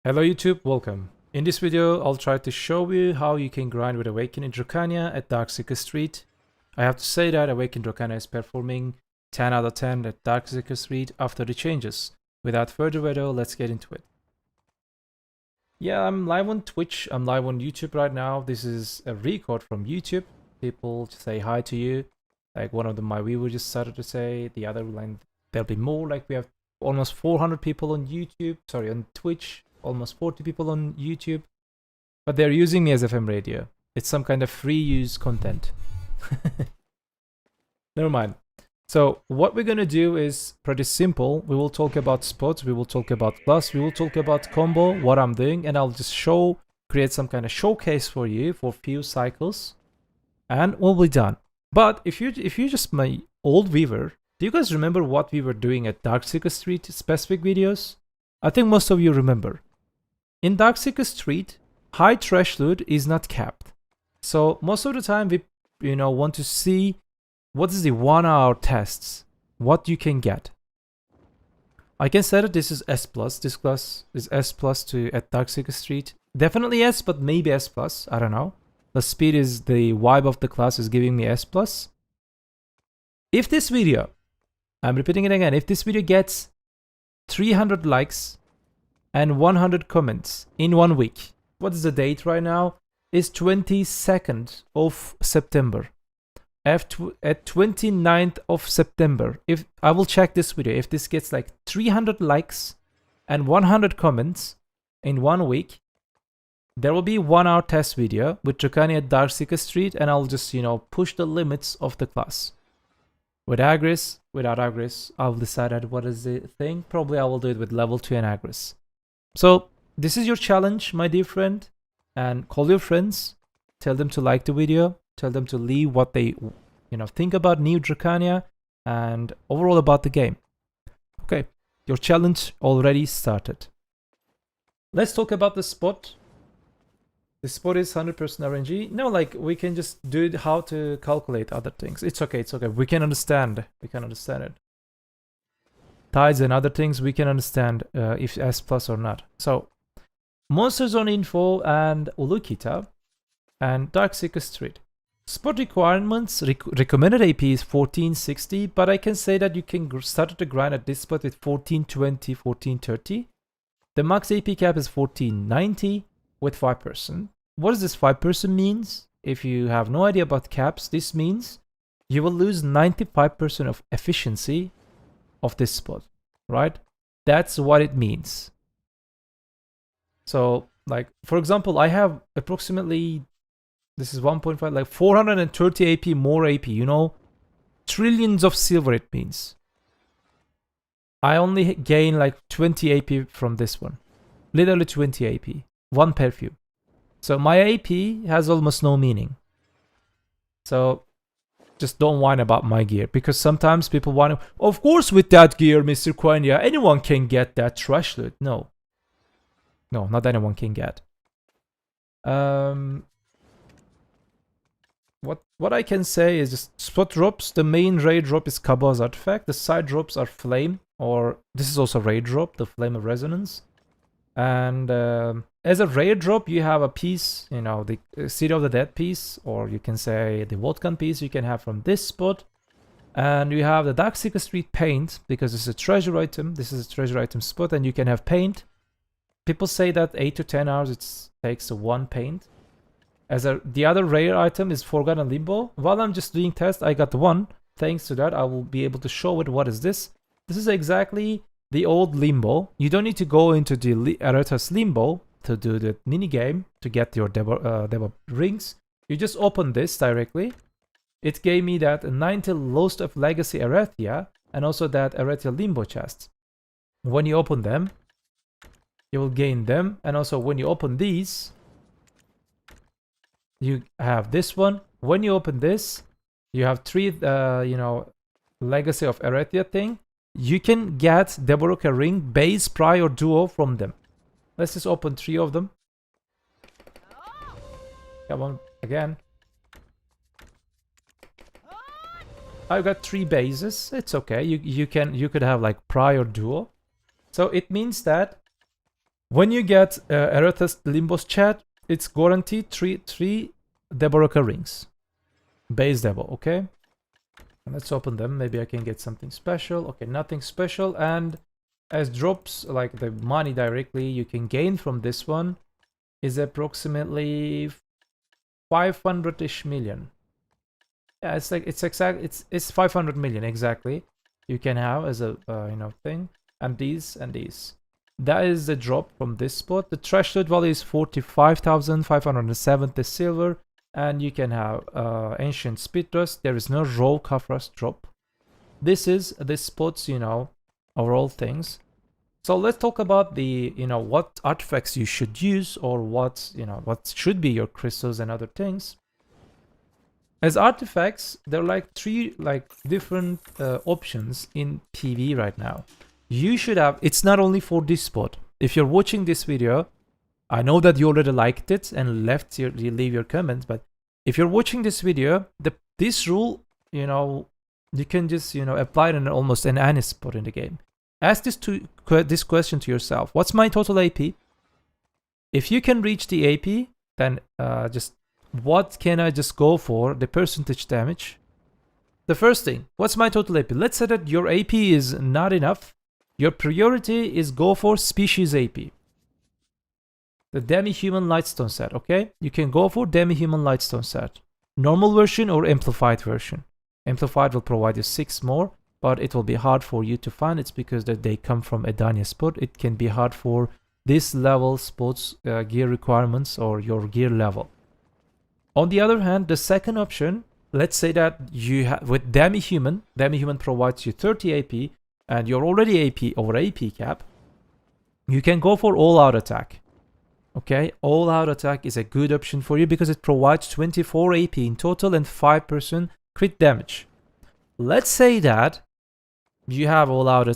Hello YouTube, welcome. In this video, I'll try to show you how you can grind with Awakening Drakania at Darkseekers Street. I have to say that Awakening Drakania is performing 10 out of 10 at Darkseekers Street after the changes. Without further ado, let's get into it. Yeah, I'm live on Twitch, I'm live on YouTube right now. This is a record from YouTube. People say hi to you. Like one of my viewers just started to say, the other line, there'll be more. Like we have almost 400 people on YouTube, sorry, on Twitch. Almost 40 people on YouTube, but they're using me as FM radio. It's some kind of free use content. Never mind. So what we're gonna do is pretty simple. We will talk about spots, we will talk about class, we will talk about combo, what I'm doing, and I'll just create some kind of showcase for you for few cycles, and we'll be done. But if you're just my old viewer, do you guys remember what we were doing at Darkseekers Street specific videos? I think most of you remember. In Darkseekers Street, high trash loot is not capped. So most of the time we want to see what is the 1 hour tests, what you can get. I can say that this is S+, this class is S+ at Darkseekers Street. Definitely S, but maybe S+, I don't know. The speed is, the vibe of the class is giving me S+. If this video, I'm repeating it again, if this video gets 300 likes and 100 comments in 1 week. What is the date right now? It's 22nd of September. At 29th of September, if I will check this video, if this gets like 300 likes and 100 comments in 1 week, there will be 1 hour test video with Drakania at Darkseekers Street, and I'll just, push the limits of the class. With Agris, without Agris, I'll decide what is the thing. Probably I will do it with level 2 and Agris. So this is your challenge, my dear friend, and call your friends, tell them to like the video, tell them to leave what they think about new Drakania and overall about the game. Okay, your challenge already started. Let's talk about the spot. The spot is 100% RNG. No, like we can just do it, how to calculate other things. It's okay, it's okay. We can understand it. Tides and other things we can understand if S+ or not. So Monster Zone Info and Ulukita and Darkseekers Street. Spot requirements, recommended AP is 1460, but I can say that you can start to grind at this spot with 1420, 1430. The max AP cap is 1490 with 5%. What does this 5% means? If you have no idea about caps, this means you will lose 95% of efficiency of this spot, right? That's what it means. So like, for example, I have approximately, this is 1.5, like 430 AP, more AP, trillions of silver it means. I only gain like 20 AP from this one, literally 20 AP, one perfume. So my AP has almost no meaning. So just don't whine about my gear, because sometimes people want to, of course with that gear, Mr. Quenya, anyone can get that trash loot. No, not anyone can get. What I can say is just spot drops. The main raid drop is Kaba's artifact. The side drops are flame, or this is also raid drop, the flame of resonance. And as a raid drop, you have a piece, the City of the Dead piece, or you can say the Vodkan piece you can have from this spot. And you have the Darkseekers Street paint, because this is a treasure item. This is a treasure item spot, and you can have paint. People say that 8 to 10 hours it takes one paint. The other rare item is Forgotten Limbo. While I'm just doing test, I got one. Thanks to that, I will be able to show it. What is this? This is exactly the old Limbo. You don't need to go into the Aretas Limbo to do the mini game to get your Deva rings. You just open this directly. It gave me that 90 Lost of Legacy Arethia and also that Arethia Limbo chest. When you open them, you will gain them, and also when you open these, you have this one. When you open this, you have 3 Legacy of Arethia thing. You can get Deboroka ring, base, pri, or duo from them. Let's just open 3 of them. Come on, again. I've got 3 bases. It's okay. You could have like pri or duo. So it means that When you get Erethus Limbos chat, it's guaranteed three Deborah rings. Base Debo, okay? Let's open them. Maybe I can get something special. Okay, nothing special. And as drops, like the money directly you can gain from this one is approximately 500-ish million. Yeah, it's like it's 500 million exactly. You can have as a thing, and these. That is the drop from this spot. The threshold value is 45,570 silver, and you can have ancient speed rust. There is no raw cuff rust drop. This is this spot's overall things. So let's talk about the what artifacts you should use, or what should be your crystals and other things. As artifacts, there are like three different options in PV right now. You should have, it's not only for this spot. If you're watching this video, I know that you already liked it and you leave your comments, but if you're watching this video, this rule, you can just apply it in almost any spot in the game. Ask this question to yourself: what's my total AP? If you can reach the AP, then just what can I just go for the percentage damage? The first thing, what's my total AP? Let's say that your AP is not enough. Your priority is go for species AP. The demi-human Lightstone set, okay? You can go for demi-human Lightstone set. Normal version or amplified version. Amplified will provide you 6 more, but it will be hard for you to find. It's because that they come from Edania spot. It can be hard for this level sports gear requirements or your gear level. On the other hand, the second option, let's say that you have with demi-human provides you 30 AP and you're already AP over AP cap, you can go for all-out attack. Okay, all-out attack is a good option for you because it provides 24 AP in total and 5% crit damage. Let's say that you have all-out,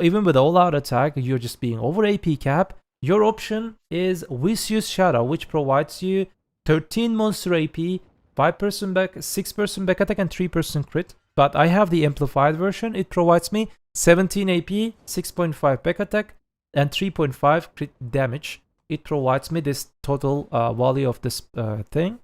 even with all-out attack, you're just being over AP cap. Your option is Vicious Shadow, which provides you 13 monster AP, 5% back, 6% back attack, and 3% crit. But I have the amplified version. It provides me 17 AP, 6.5 back attack, and 3.5 crit damage. It provides me this total value of this thing.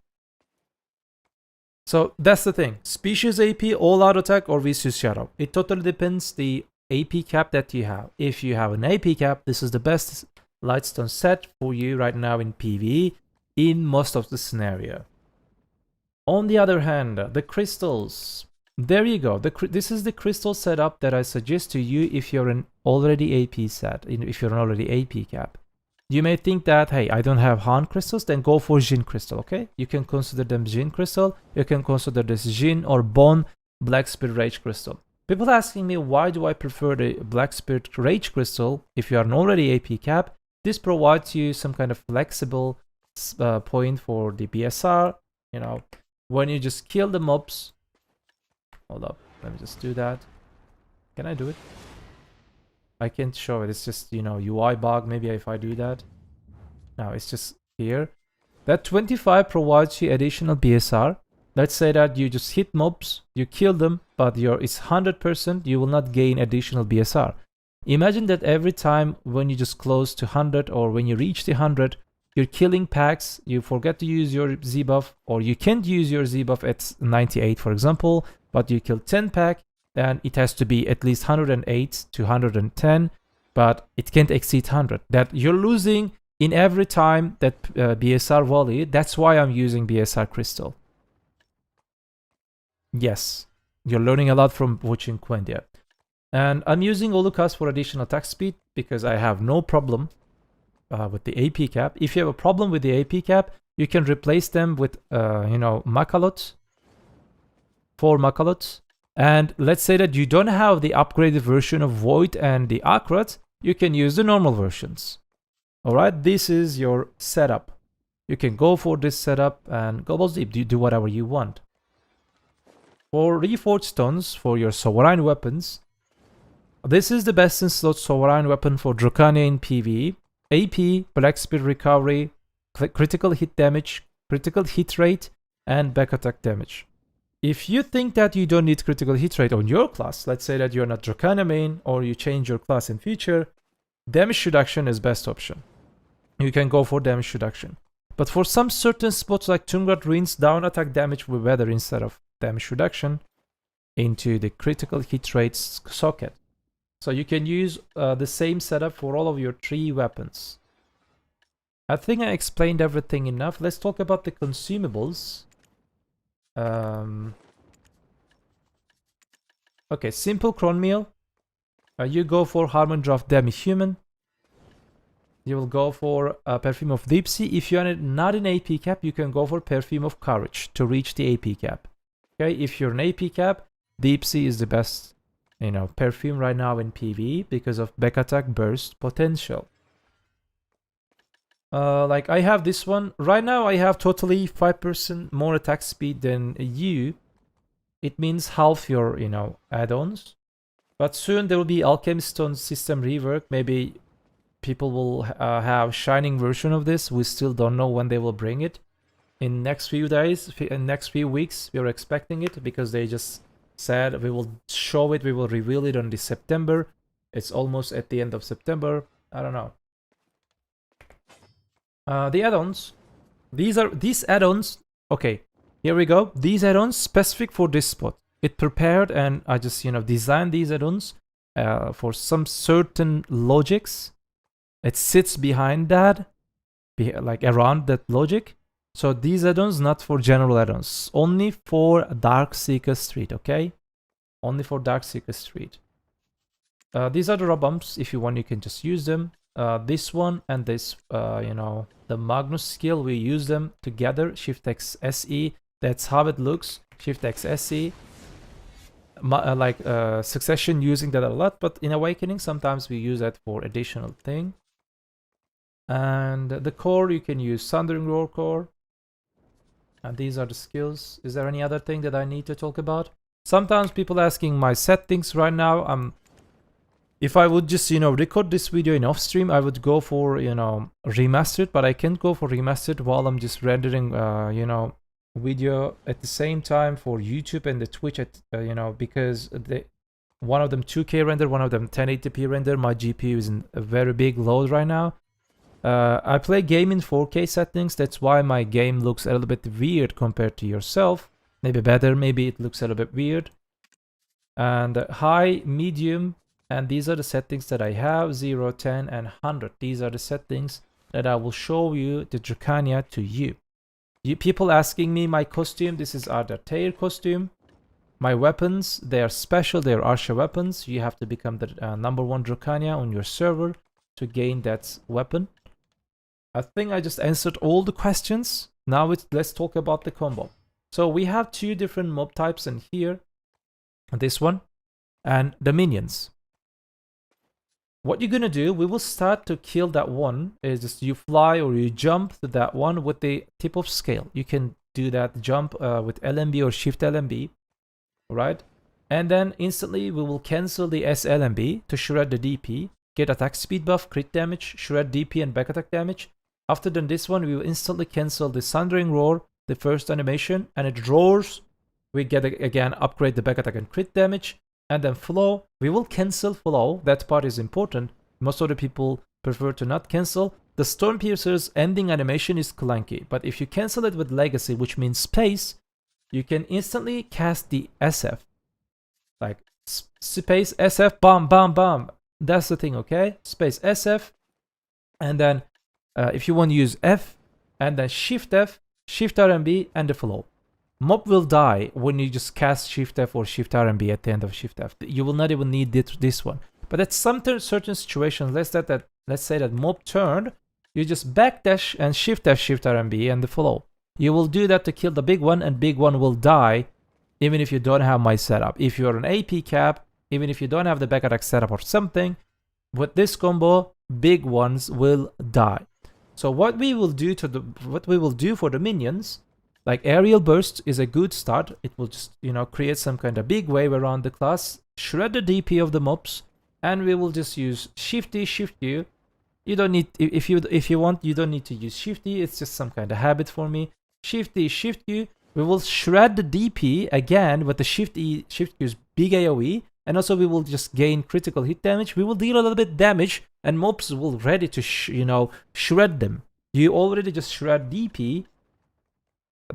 So that's the thing. Species AP, all-out attack, or Vicious Shadow. It totally depends the AP cap that you have. If you have an AP cap, this is the best Lightstone set for you right now in PvE in most of the scenario. On the other hand, the crystals. There you go. This is the crystal setup that I suggest to you if you're an already AP set, if you're an already AP cap. You may think that, hey, I don't have Han crystals, then go for Jin crystal, okay? You can consider them Jin crystal. You can consider this Jin or Bon Black Spirit Rage crystal. People asking me, why do I prefer the Black Spirit Rage crystal if you are an already AP cap? This provides you some kind of flexible point for the BSR, when you just kill the mobs. Hold up, let me just do that. Can I do it? I can't show it. It's just, UI bug. Maybe if I do that. No, it's just here. That 25 provides you additional BSR. Let's say that you just hit mobs, you kill them, but it's 100%, you will not gain additional BSR. Imagine that every time when you just close to 100 or when you reach the 100, you're killing packs, you forget to use your Z buff, or you can't use your Z buff at 98, for example, but you kill 10 pack, then it has to be at least 108 to 110, but it can't exceed 100. That you're losing in every time that BSR value. That's why I'm using BSR crystal. Yes, you're learning a lot from watching Quendia. And I'm using Olukas for additional attack speed because I have no problem with the AP cap. If you have a problem with the AP cap, you can replace them with, Makalots. 4 Makalots. And let's say that you don't have the upgraded version of Void and the Akrat, you can use the normal versions. Alright, this is your setup. You can go for this setup and go balls deep, do whatever you want. For Reforged Stones, for your Sovereign weapons, this is the best in slot Sovereign weapon for Drakania in PvE. AP, Black Spirit Recovery, critical hit damage, critical hit rate, and back attack damage. If you think that you don't need critical hit rate on your class, let's say that you're not Drakania main or you change your class in future, damage reduction is best option. you can go for damage reduction. But for some certain spots like Tungrat Ruins, down attack damage will be better instead of damage reduction into the critical hit rates socket. So you can use the same setup for all of your 3 weapons. I think I explained everything enough. Let's talk about the consumables. Okay, simple cron meal. You go for Harmon Draft Demi-Human. You will go for Perfume of Deep Sea. If you are not in AP cap, you can go for Perfume of Courage to reach the AP cap. Okay, if you're an AP cap, Deep Sea is the best, perfume right now in PvE because of back attack burst potential. Like I have this one. Right now I have totally 5% more attack speed than you. It means half your, add-ons. But soon there will be Alchemist Stone system rework. Maybe people will have shining version of this. We still don't know when they will bring it. In next few days, in next few weeks, we are expecting it because they just said we will show it, we will reveal it on this September. It's almost at the end of September. I don't know. The add-ons. These add-ons. Okay, here we go. These add-ons specific for this spot. It prepared and I just designed these add-ons for some certain logics. It sits behind that, like around that logic. So these add-ons not for general add-ons, only for Darkseekers Street, okay? Only for Darkseekers Street. These are the raw bumps. If you want, you can just use them. This one and this, the Magnus skill, we use them together. Shift X SE, that's how it looks. Shift X SE. Succession using that a lot, but in Awakening, sometimes we use that for additional thing. And the core, you can use Thundering Roar core. And these are the skills. Is there any other thing that I need to talk about? Sometimes people asking my settings right now. If I would just, record this video in off stream, I would go for, remastered, but I can't go for remastered while I'm just rendering, video at the same time for YouTube and the Twitch at, because one of them 2K render, one of them 1080p render. My GPU is in a very big load right now. I play game in 4K settings. That's why my game looks a little bit weird compared to yourself. Maybe better, maybe it looks a little bit weird. And high, medium, and these are the settings that I have, 0, 10, and 100. These are the settings that I will show you the Drakania to you. People asking me my costume, this is Arda costume. My weapons, they are special, they are Arsha weapons. You have to become the #1 Drakania on your server to gain that weapon. I think I just answered all the questions. Now let's talk about the combo. So we have 2 different mob types in here. This one and the minions. What you're gonna do, we will start to kill that one, is just you fly or you jump to that one with the tip of scale. You can do that jump with LMB or Shift LMB, right? And then instantly we will cancel the SLMB to shred the DP, get attack speed buff, crit damage, shred DP and back attack damage. After then this one, we will instantly cancel the Thundering Roar, the first animation, and it roars. We get again upgrade the back attack and crit damage. And then flow, we will cancel flow. That part is important. Most of the people prefer to not cancel. The Stormpiercer's ending animation is clunky, but if you cancel it with Legacy, which means space, you can instantly cast the SF. Like space SF, bam, bam, bam. That's the thing, okay? Space SF, and then if you want to use F, and then Shift F, Shift RMB, and the flow. Mob will die when you just cast Shift F or Shift RMB at the end of Shift F. You will not even need this one. But at some certain situations, let's say that mob turned, you just backdash and Shift F, Shift RMB, and the flow. You will do that to kill the big one, and big one will die, even if you don't have my setup. If you're an AP cap, even if you don't have the back attack setup or something, with this combo, big ones will die. So what we will do for the minions, like aerial burst is a good start. It will just, create some kind of big wave around the class, shred the DP of the mobs, and we will just use Shift E, Shift U. You don't need, if you want, you don't need to use Shift E. It's just some kind of habit for me. Shift E, Shift U. We will shred the DP again with the Shift E, Shift U's big AoE, and also we will just gain critical hit damage. We will deal a little bit damage and mobs will ready to shred them. You already just shred DP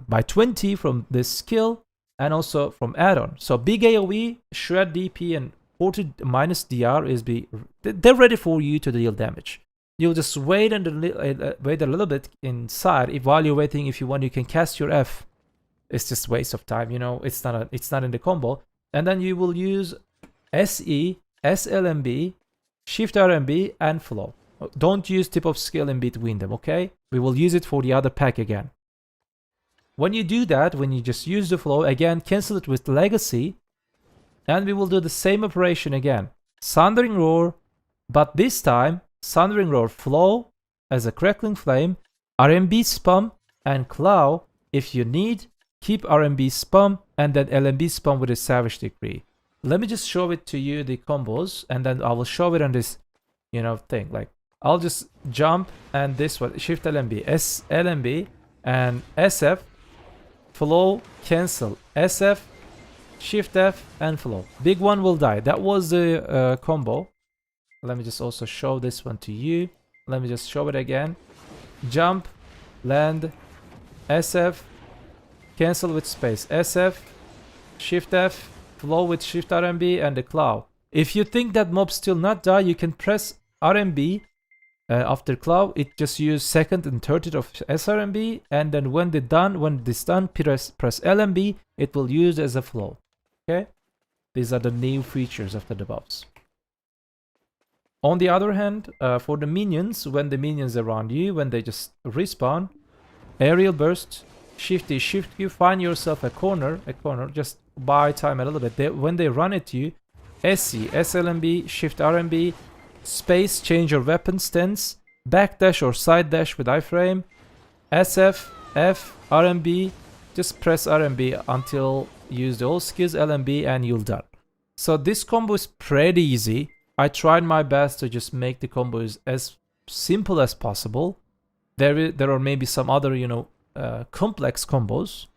by 20 from this skill and also from add-on. So big AoE, shred DP, and 40 minus DR they're ready for you to deal damage. You'll just wait wait a little bit inside. While you're waiting, if you want, you can cast your F. It's just waste of time, it's not in the combo. And then you will use SE, SLMB, Shift RMB, and flow. Don't use tip of skill in between them, okay? We will use it for the other pack again. When you do that, when you just use the flow, again, cancel it with legacy, and we will do the same operation again. Sundering Roar, but this time, Sundering Roar flow as a crackling flame, RMB spam, and claw if you need. Keep RMB spam, and then LMB spam with a savage degree. Let me just show it to you, the combos, and then I will show it on this, thing. Like, I'll just jump, and this one, Shift LMB, LMB, and SF, flow, cancel, SF, Shift F, and flow. Big one will die. That was the combo. Let me just also show this one to you. Let me just show it again. Jump, land, SF, cancel with space, SF, Shift F, flow with Shift RMB, and the claw. If you think that mob still not die, you can press RMB after claw. It just use second and third of SRMB, and then when this done, press LMB. It will use as a flow. Okay, these are the new features after the buffs. On the other hand, for the minions, when the minions around you, when they just respawn, aerial burst, Shift D, Shift Q, find yourself a corner, just buy time a little bit. When they run at you, SC, SLMB, Shift RMB, space, change your weapon stance, backdash or side dash with iframe, SF, F, RMB, just press RMB until use the all skills, LMB, and you'll done. So this combo is pretty easy. I tried my best to just make the combos as simple as possible. There are maybe some other, complex combos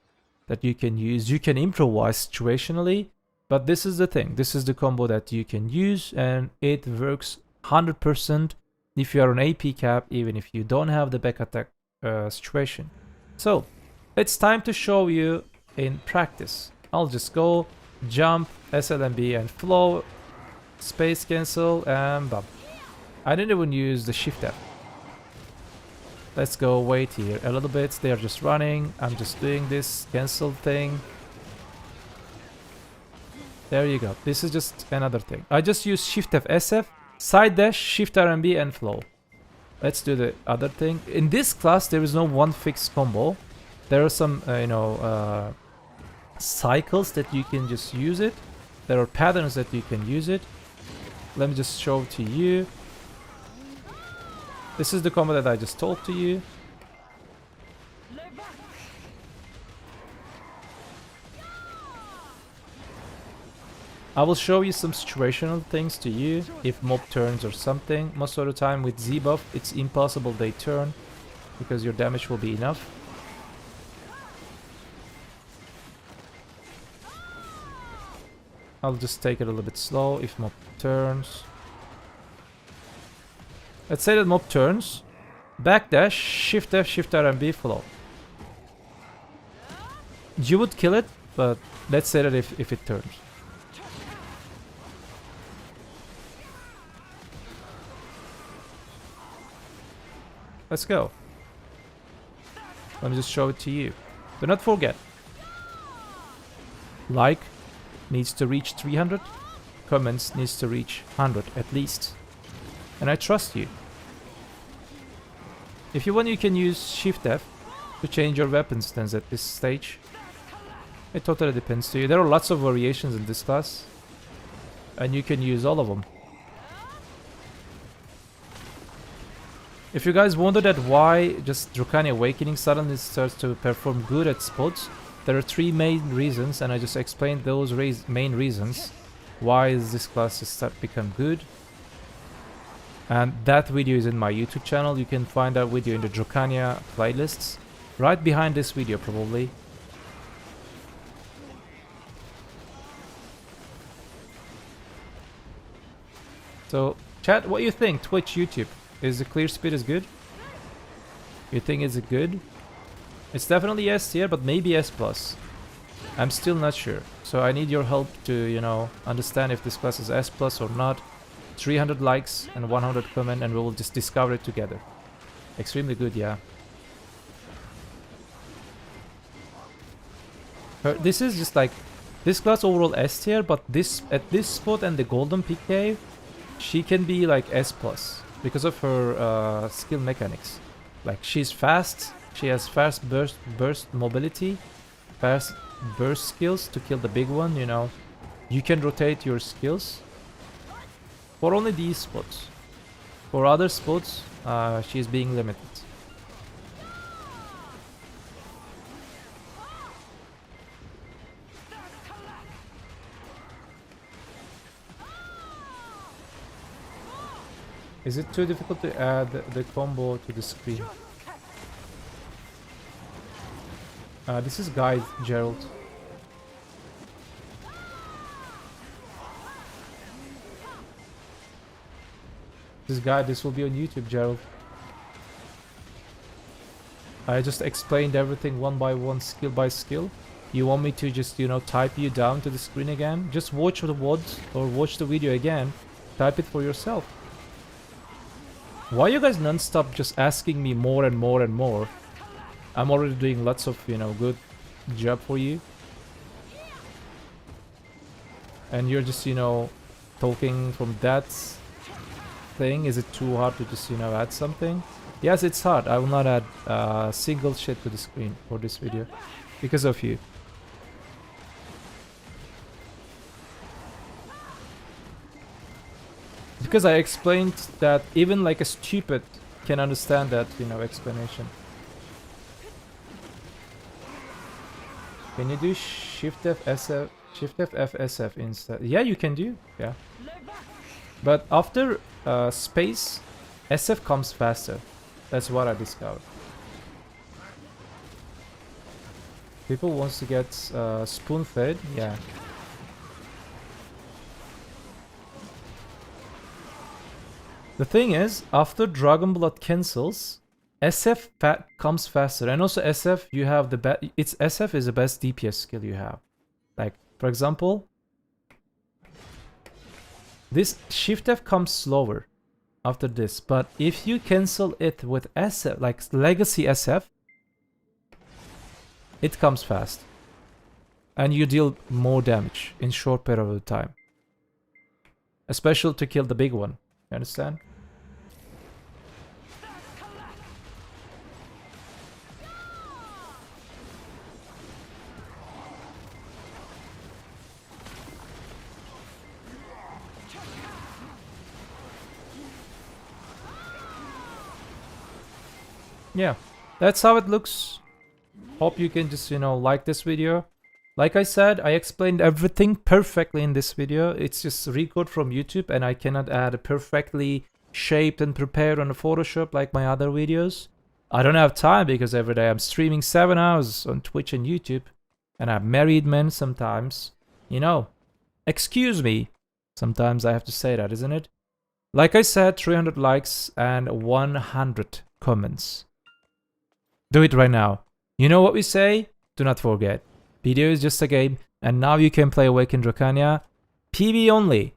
that you can use. You can improvise situationally, but this is the thing. This is the combo that you can use, and it works 100% if you are on AP cap, even if you don't have the back attack situation. So it's time to show you in practice. I'll just go jump, SLMB, and flow, space cancel, and bam. I didn't even use the Shift F. Let's go wait here a little bit. They are just running. I'm just doing this cancel thing. There you go. This is just another thing. I just use Shift F, SF, side dash, Shift RMB, and flow. Let's do the other thing. In this class, there is no one fixed combo. There are some, cycles that you can just use it. There are patterns that you can use it. Let me just show to you. This is the combo that I just told to you. I will show you some situational things to you if mob turns or something. Most of the time with Z buff, it's impossible they turn because your damage will be enough. I'll just take it a little bit slow if mob turns. Let's say that mob turns. Backdash, Shift F, Shift RMB, flow. You would kill it, but let's say that if it turns. Let's go. Let me just show it to you. Do not forget. Like needs to reach 300. Comments needs to reach 100 at least. And I trust you. If you want, you can use Shift F to change your weapon stance at this stage. It totally depends to you. There are lots of variations in this class, and you can use all of them. If you guys wondered at why just Drakania Awakening suddenly starts to perform good at spots, there are three main reasons, and I just explained those main reasons why is this class has become good. And that video is in my YouTube channel. You can find that video in the Drakania playlists, right behind this video probably. So Chat, what you think? Twitch, YouTube. Is the clear speed is good? You think it's good? It's definitely S tier, but maybe S plus. I'm still not sure. So I need your help to, you know, understand if this class is S plus or not. 300 likes and 100 comment and we will just discover it together. Extremely good, yeah. This is just like, this class overall S tier, but this at this spot and the golden PK, she can be like S plus because of her skill mechanics. Like she's fast, she has fast burst mobility, fast burst skills to kill the big one, you know. You can rotate your skills for only these spots. For other spots, she's being limited. Is it too difficult to add the combo to the screen? This is Guide, Gerald. This will be on YouTube, Gerald. I just explained everything one by one, skill by skill. You want me to just, you know, type you down to the screen again? Just watch the VOD or watch the video again. Type it for yourself. Why are you guys non-stop just asking me more and more and more? I'm already doing lots of, you know, good job for you. And you're just, you know, talking from that thing. Is it too hard to just, you know, add something? Yes, it's hard. I will not add single shit to the screen for this video because of you. Because I explained that even like a stupid can understand that, you know, explanation. Can you do Shift F SF, Shift F F SF instead? Yeah, you can do. Yeah. But after space, SF comes faster. That's what I discovered. People wants to get spoon fed. Yeah. The thing is, after Dragon Blood cancels, SF comes faster, and also SF you have the best. It's SF is the best DPS skill you have. Like for example, this Shift F comes slower after this, but if you cancel it with SF, like Legacy SF, it comes fast, and you deal more damage in short period of time, especially to kill the big one. You understand? Yeah, that's how it looks. Hope you can just, you know, like this video. Like I said, I explained everything perfectly in this video. It's just a record from YouTube and I cannot add a perfectly shaped and prepared on a Photoshop like my other videos. I don't have time because every day I'm streaming 7 hours on Twitch and YouTube. And I'm married man sometimes. You know, excuse me. Sometimes I have to say that, isn't it? Like I said, 300 likes and 100 comments. Do it right now. You know what we say? Do not forget. BDO is just a game, and now you can play Awaken Drakania. PB only.